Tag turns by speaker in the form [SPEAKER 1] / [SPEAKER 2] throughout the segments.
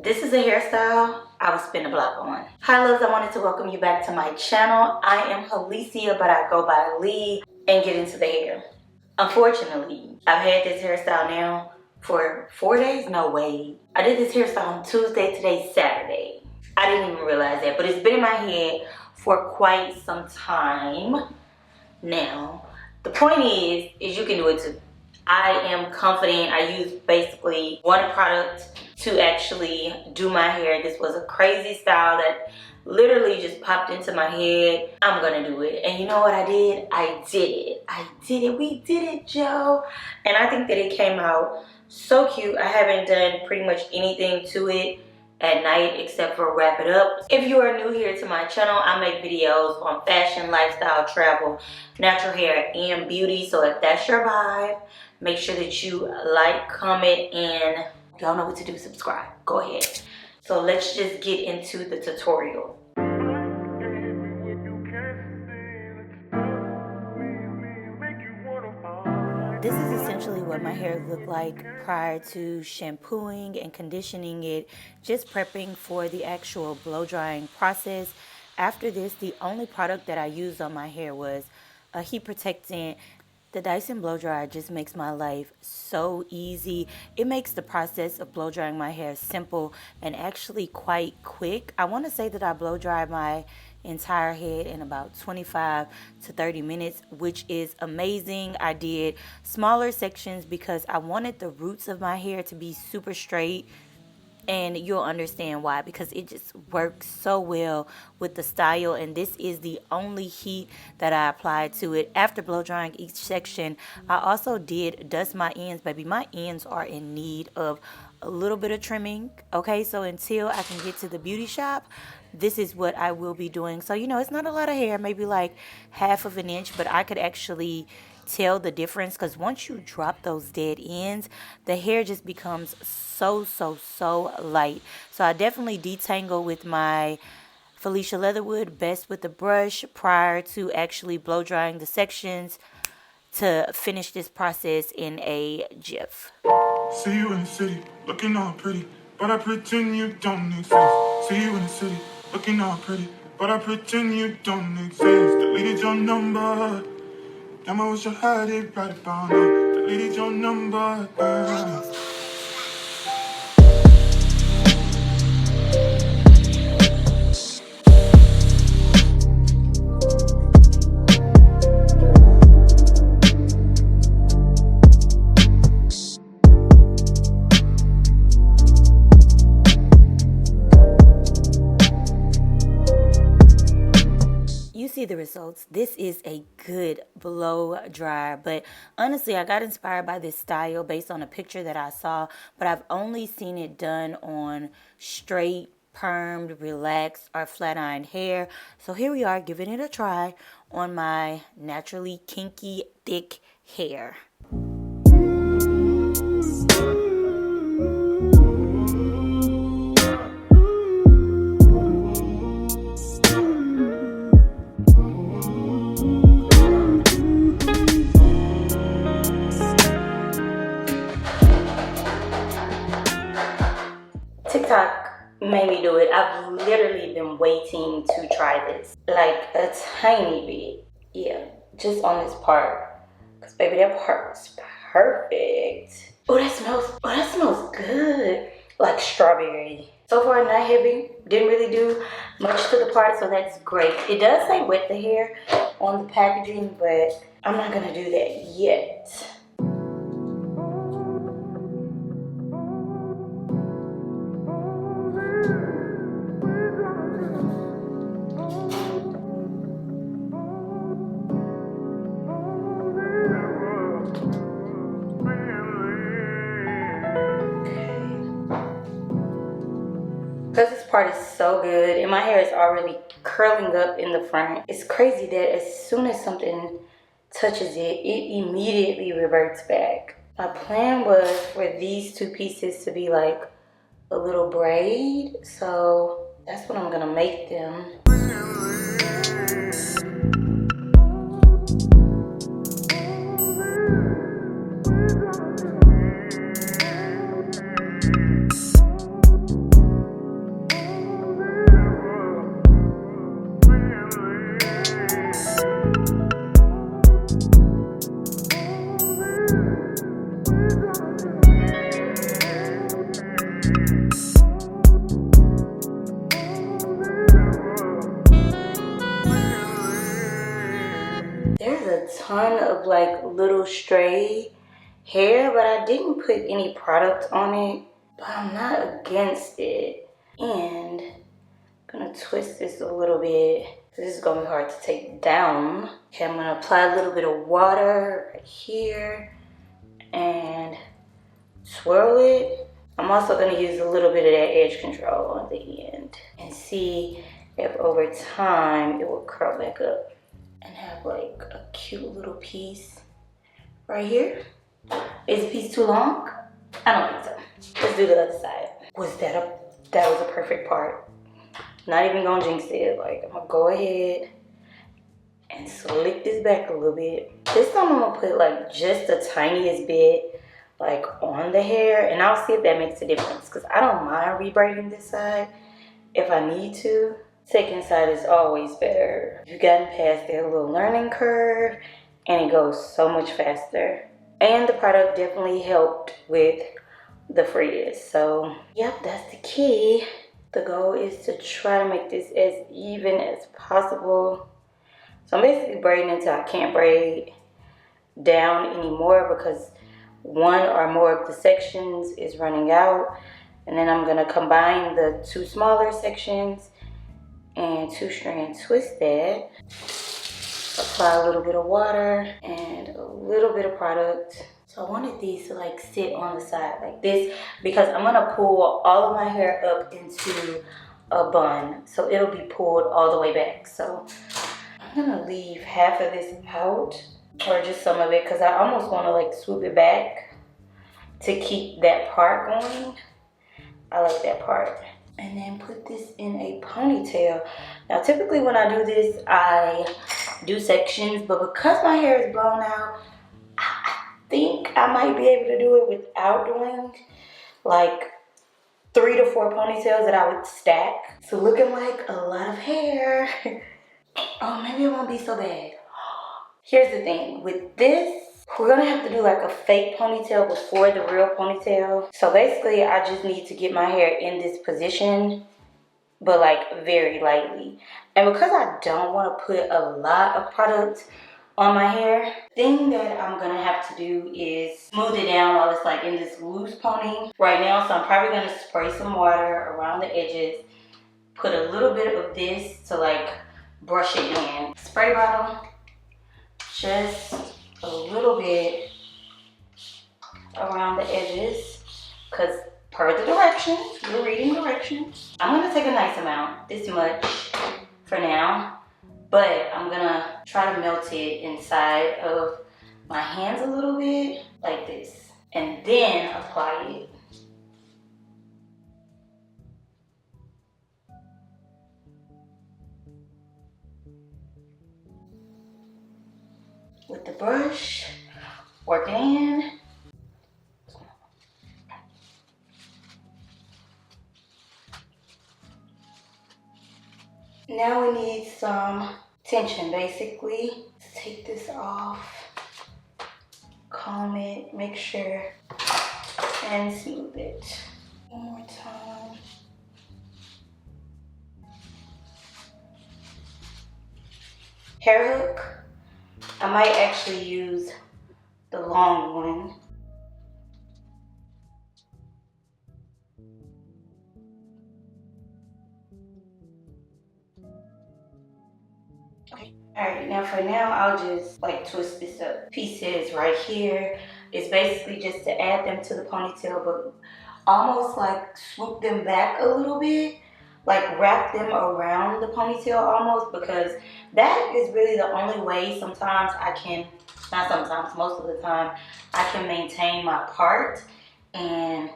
[SPEAKER 1] This is a hairstyle I would spin a block on. Hi loves, I wanted to welcome you back to my channel. I am Alicia, but I go by Lee, and get into the hair. Unfortunately, I've had this hairstyle now for 4 days. No way. I did this hairstyle on Tuesday, today's Saturday. I didn't even realize that, but it's been in my head for quite some time now. The point is you can do it too. I am confident. I used basically one product to actually do my hair. This was a crazy style that literally just popped into my head. I'm gonna do it. And you know what I did? I did it. I did it. We did it, Joe. And I think that it came out so cute. I haven't done pretty much anything to it at night except for wrap it up. If you are new here to my channel, I make videos on fashion, lifestyle, travel, natural hair, and beauty. So if that's your vibe, make sure that you like, comment, and y'all know what to do, subscribe. Go ahead. So let's just get into the tutorial. This is essentially what my hair looked like prior to shampooing and conditioning it, just prepping for the actual blow drying process. After this, the only product that I used on my hair was a heat protectant. The Dyson blow dryer just makes my life so easy. It makes the process of blow drying my hair simple and actually quite quick. I want to say that I blow dry my entire head in about 25 to 30 minutes, which is amazing. I did smaller sections because I wanted the roots of my hair to be super straight, and you'll understand why, because it just works so well with the style. And this is the only heat that I applied to it. After blow drying each section, I also did dust my ends. Baby, my ends are in need of a little bit of trimming. Okay, so until I can get to the beauty shop, this is what I will be doing. So, you know, it's not a lot of hair, maybe like half of an inch, but I could actually tell the difference, because once you drop those dead ends, the hair just becomes so light. So I definitely detangle with my Felicia Leatherwood, best with the brush, prior to actually blow drying the sections to finish this process in a jiff.
[SPEAKER 2] See you in the city, looking all pretty, but I pretend you don't exist. See you in the city, looking all pretty, but I pretend you don't exist. Deleted your number. Damn, I wish I had it right about now. Deleted your number.
[SPEAKER 1] See the results. This is a good blow dryer, but honestly I got inspired by this style based on a picture that I saw, but I've only seen it done on straight, permed, relaxed, or flat ironed hair. So here we are giving it a try on my naturally kinky thick hair. TikTok made me do it. I've literally been waiting to try this, like a tiny bit. Yeah, just on this part, because baby, that part was perfect. Oh, that smells good, like strawberry. So far not heavy, didn't really do much to the part, so that's great. It does say wet the hair on the packaging, but I'm not gonna do that yet. Because this part is so good and my hair is already curling up in the front. It's crazy that as soon as something touches it, it immediately reverts back. My plan was for these two pieces to be like a little braid, so that's what I'm gonna make them. ton of like little stray hair, but I didn't put any product on it. But I'm not against it. And I'm gonna twist this a little bit. This is gonna be hard to take down. Okay, I'm gonna apply a little bit of water right here and swirl it. I'm also gonna use a little bit of that edge control on the end and see if over time it will curl back up and have like a cute little piece right here. Is the piece too long? I don't think so. Let's do the other side. That was a perfect part. Not even gonna jinx it. Like, I'm gonna go ahead and slick this back a little bit. This time I'm gonna put like just the tiniest bit like on the hair, and I'll see if that makes a difference, because I don't mind rebraiding this side if I need to. Second side is always better. You've gotten past that little learning curve and it goes so much faster. And the product definitely helped with the frizz. So yep, that's the key. The goal is to try to make this as even as possible. So I'm basically braiding until I can't braid down anymore, because one or more of the sections is running out. And then I'm gonna combine the two smaller sections and 2-strand twist that. Apply a little bit of water and a little bit of product. So I wanted these to like sit on the side like this, because I'm gonna pull all of my hair up into a bun. So it'll be pulled all the way back. So I'm gonna leave half of this out, or just some of it, because I almost wanna like swoop it back to keep that part going. I like that part. And then put this in a ponytail. Now typically when I do this, I do sections, but because my hair is blown out, I think I might be able to do it without doing like 3 to 4 ponytails that I would stack. So looking like a lot of hair. Oh, maybe it won't be so bad. Here's the thing, with this, we're gonna have to do like a fake ponytail before the real ponytail. So basically I just need to get my hair in this position, but like very lightly. And because I don't want to put a lot of product on my hair, thing that I'm gonna have to do is smooth it down while it's like in this loose pony right now. So I'm probably gonna spray some water around the edges, put a little bit of this to like brush it in. Spray bottle, just a little bit around the edges, because per the directions, you're reading directions. I'm gonna take a nice amount, this much for now, but I'm gonna try to melt it inside of my hands a little bit, like this, and then apply it. With the brush, work it in. Now we need some tension, basically. Let's take this off, comb it, make sure, and smooth it. One more time. Hair hook. I might actually use the long one. Okay. Alright, now for now, I'll just like twist this up. Pieces right here is basically just to add them to the ponytail, but almost like swoop them back a little bit. Like wrap them around the ponytail almost, because that is really the only way sometimes I can, not sometimes, most of the time, I can maintain my part. And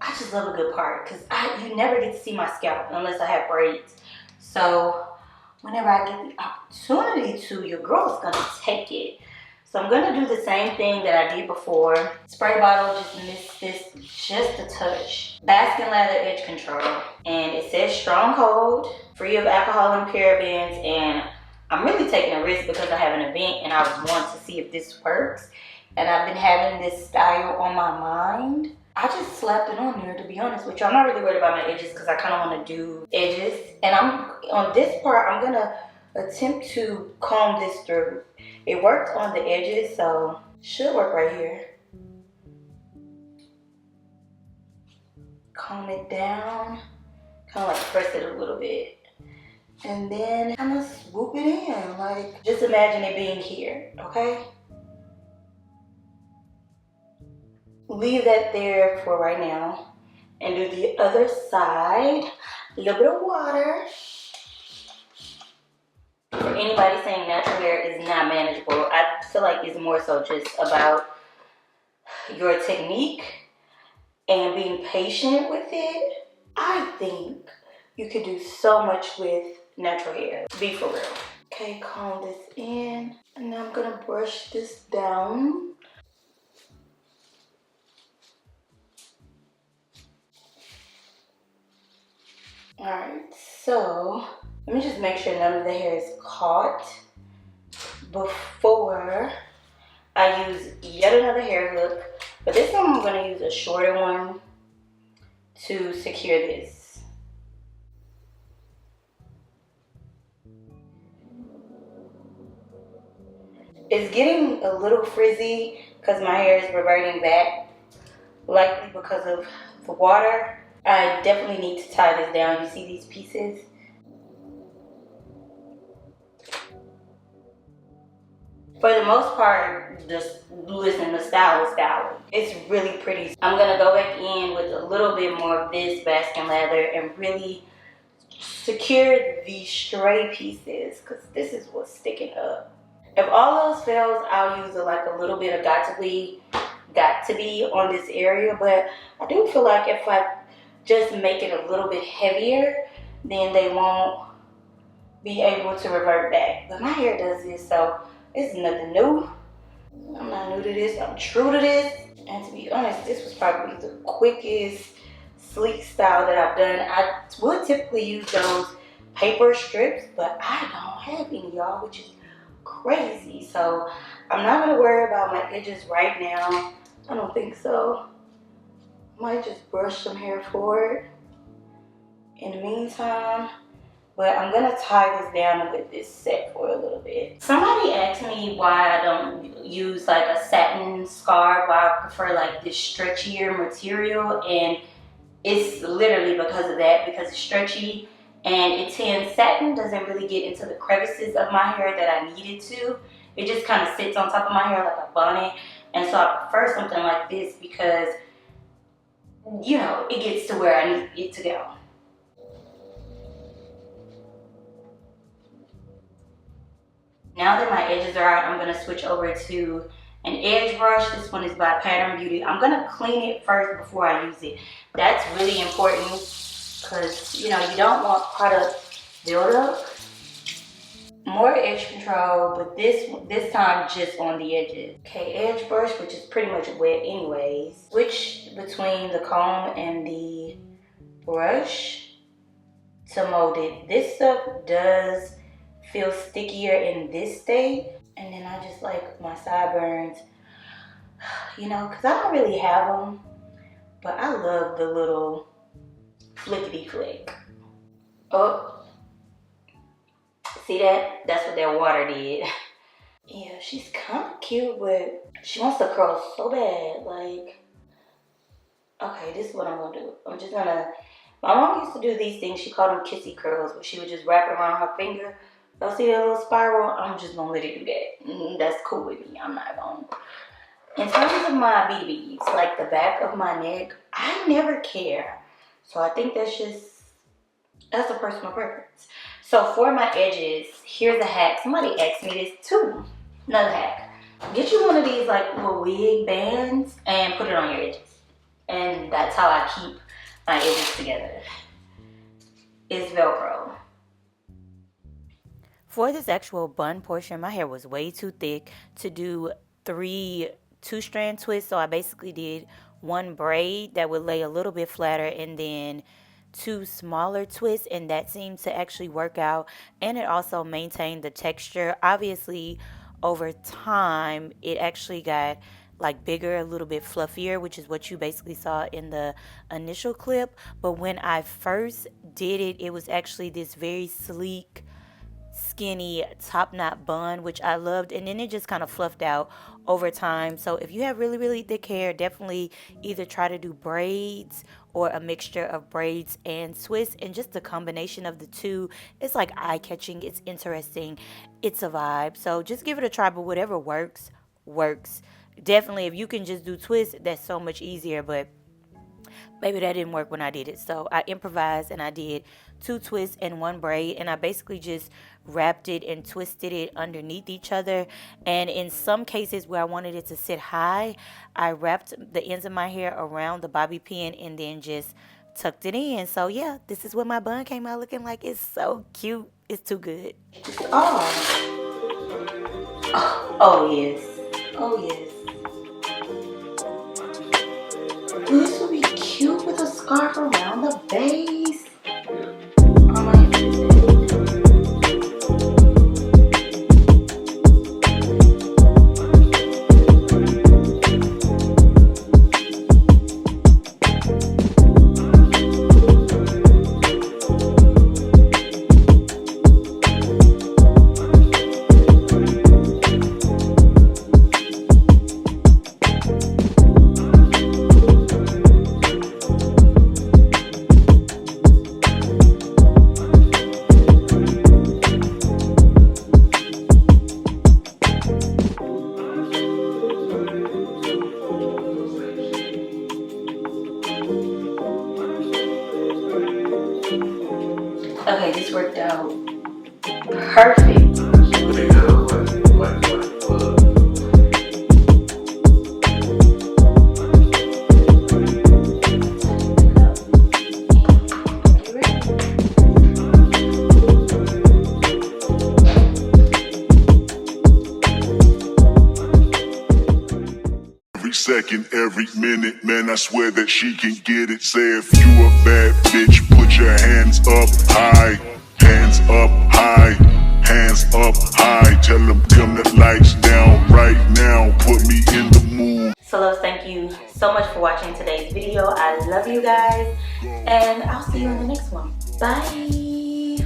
[SPEAKER 1] I just love a good part, because you never get to see my scalp unless I have braids. So whenever I get the opportunity to, your girl is gonna take it. So I'm gonna do the same thing that I did before. Spray bottle, just mix this just a touch. Baskin Lather Edge Control. And it says strong hold, free of alcohol and parabens. And I'm really taking a risk because I have an event and I want to see if this works. And I've been having this style on my mind. I just slapped it on there, to be honest with you. I'm not really worried about my edges because I kind of want to do edges. And on this part, I'm gonna attempt to comb this through. It worked on the edges, so should work right here. Comb it down, kind of like press it a little bit. And then kind of swoop it in, like just imagine it being here, okay? Leave that there for right now and do the other side. A little bit of water. For anybody saying natural hair is not manageable, I feel like it's more so just about your technique and being patient with it. I think you could do so much with natural hair. Be for real. Okay, comb this in, and now I'm gonna brush this down. Alright, so let me just make sure none of the hair is caught before I use yet another hair hook. But this time I'm gonna use a shorter one to secure this. It's getting a little frizzy because my hair is reverting back, likely because of the water. I definitely need to tie this down. You see these pieces? For the most part, just listen, the style is styling. It's really pretty. I'm gonna go back in with a little bit more of this basking leather and really secure these stray pieces because this is what's sticking up. If all else fails, I'll use like a little bit of got to be on this area, but I do feel like if I just make it a little bit heavier, then they won't be able to revert back. But my hair does this, so it's nothing new. I'm not new to this, I'm true to this. And to be honest, this was probably the quickest sleek style that I've done. I would typically use those paper strips, but I don't have any, y'all, which is crazy. So I'm not gonna worry about my edges right now. I don't think so. Might just brush some hair forward in the meantime. But I'm gonna tie this down and let this set for a little bit. Somebody asked me why I don't use like a satin scarf, why I prefer like this stretchier material, and it's literally because of that, because it's stretchy and it tends, satin doesn't really get into the crevices of my hair that I need it to. It just kind of sits on top of my hair like a bonnet, and so I prefer something like this because, you know, it gets to where I need it to go. Now that my edges are out, I'm gonna switch over to an edge brush. This one is by Pattern Beauty. I'm gonna clean it first before I use it. That's really important because, you know, you don't want product buildup. More edge control, but this time just on the edges. Okay, edge brush, which is pretty much wet anyways. Switch between the comb and the brush to mold it. This stuff does feel stickier in this state, and then I just like my sideburns, you know, because I don't really have them, but I love the little flickety flick. Oh, see that? That's what that water did. Yeah, she's kind of cute, but she wants to curl so bad. Like, okay, this is what I'm gonna do. I'm just gonna, my mom used to do these things, she called them kissy curls, but she would just wrap it around her finger. Y'all see that little spiral? I'm just gonna let it do that. That's cool with me. I'm not gonna. In terms of my BBs, like the back of my neck, I never care. So I think that's a personal preference. So for my edges, here's a hack. Somebody asked me this too. Another hack. Get you one of these like little wig bands and put it on your edges. And that's how I keep my edges together. It's Velcro. For this actual bun portion, my hair was way too thick to do 3 two-strand twists, so I basically did 1 braid that would lay a little bit flatter and then 2 smaller twists, and that seemed to actually work out, and it also maintained the texture. Obviously, over time, it actually got like bigger, a little bit fluffier, which is what you basically saw in the initial clip. But when I first did it, it was actually this very sleek, skinny top knot bun, which I loved, and then it just kind of fluffed out over time. So if you have really, really thick hair, definitely either try to do braids or a mixture of braids and twists, and just the combination of the two. It's like eye-catching, it's interesting, it's a vibe. So just give it a try, but whatever works, works. Definitely, if you can just do twists, that's so much easier, but maybe that didn't work when I did it. So I improvised and I did 2 twists and 1 braid, and I basically just wrapped it and twisted it underneath each other. And in some cases where I wanted it to sit high, I wrapped the ends of my hair around the bobby pin and then just tucked it in. So yeah, this is what my bun came out looking like. It's so cute. It's too good. Oh. Oh yes. Oh yes. This would be cute with a scarf around the base. Oh my goodness. Okay, this worked out perfect.
[SPEAKER 2] Every second, every minute, man, I swear that she can get it. Say if you a bad bitch, put your hands up high, hands up high, hands up high. Tell them dim the lights down right now, put me in the mood.
[SPEAKER 1] So loves, thank you so much for watching today's video. I love you guys, and I'll see you in the next one. Bye.